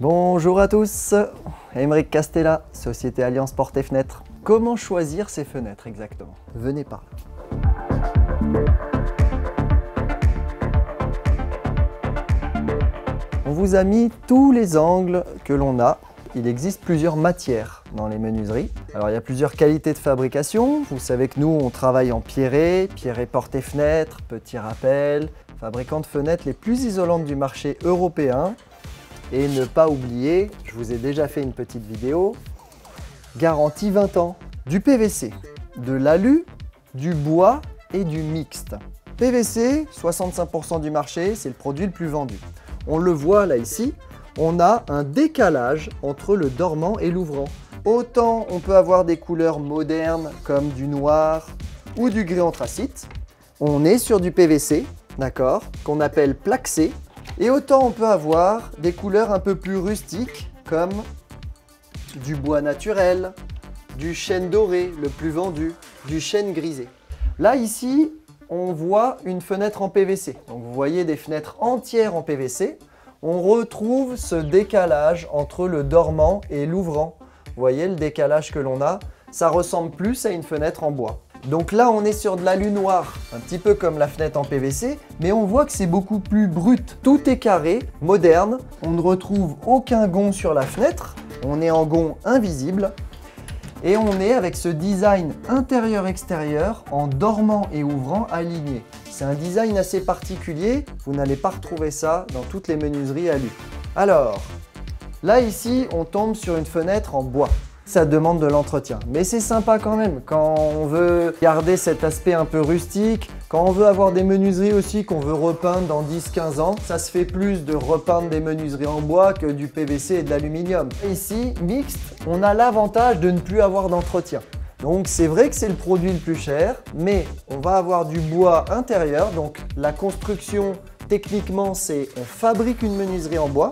Bonjour à tous, Aymeric Castella, Société Alliance Portes et Fenêtres. Comment choisir ces fenêtres exactement? Venez par là. On vous a mis tous les angles que l'on a. Il existe plusieurs matières dans les menuiseries. Alors il y a plusieurs qualités de fabrication. Vous savez que nous on travaille en pierré portes et fenêtres, petit rappel, fabricant de fenêtres les plus isolantes du marché européen. Et ne pas oublier, je vous ai déjà fait une petite vidéo, garantie 20 ans, du PVC, de l'alu, du bois et du mixte. PVC, 65% du marché, c'est le produit le plus vendu. On le voit là ici, on a un décalage entre le dormant et l'ouvrant. Autant on peut avoir des couleurs modernes comme du noir ou du gris anthracite. On est sur du PVC, d'accord, qu'on appelle plaxé. Et autant on peut avoir des couleurs un peu plus rustiques comme du bois naturel, du chêne doré, le plus vendu, du chêne grisé. Là ici, on voit une fenêtre en PVC. Donc vous voyez des fenêtres entières en PVC. On retrouve ce décalage entre le dormant et l'ouvrant. Vous voyez le décalage que l'on a, ça ressemble plus à une fenêtre en bois. Donc là, on est sur de l'alu noir, un petit peu comme la fenêtre en PVC, mais on voit que c'est beaucoup plus brut. Tout est carré, moderne, on ne retrouve aucun gond sur la fenêtre, on est en gond invisible, et on est avec ce design intérieur-extérieur en dormant et ouvrant aligné. C'est un design assez particulier, vous n'allez pas retrouver ça dans toutes les menuiseries alu. Alors, là ici, on tombe sur une fenêtre en bois. Ça demande de l'entretien, mais c'est sympa quand même quand on veut garder cet aspect un peu rustique, quand on veut avoir des menuiseries aussi qu'on veut repeindre dans 10-15 ans, ça se fait plus de repeindre des menuiseries en bois que du PVC et de l'aluminium. Ici, mixte, on a l'avantage de ne plus avoir d'entretien. Donc c'est vrai que c'est le produit le plus cher, mais on va avoir du bois intérieur, donc la construction techniquement c'est on fabrique une menuiserie en bois,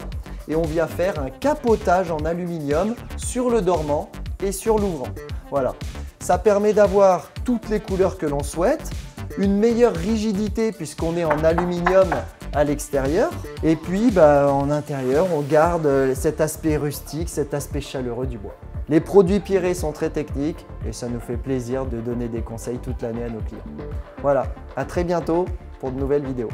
et on vient faire un capotage en aluminium sur le dormant et sur l'ouvrant. Voilà, ça permet d'avoir toutes les couleurs que l'on souhaite, une meilleure rigidité puisqu'on est en aluminium à l'extérieur, et puis en intérieur on garde cet aspect rustique, cet aspect chaleureux du bois. Les produits pierrés sont très techniques et ça nous fait plaisir de donner des conseils toute l'année à nos clients. Voilà, à très bientôt pour de nouvelles vidéos.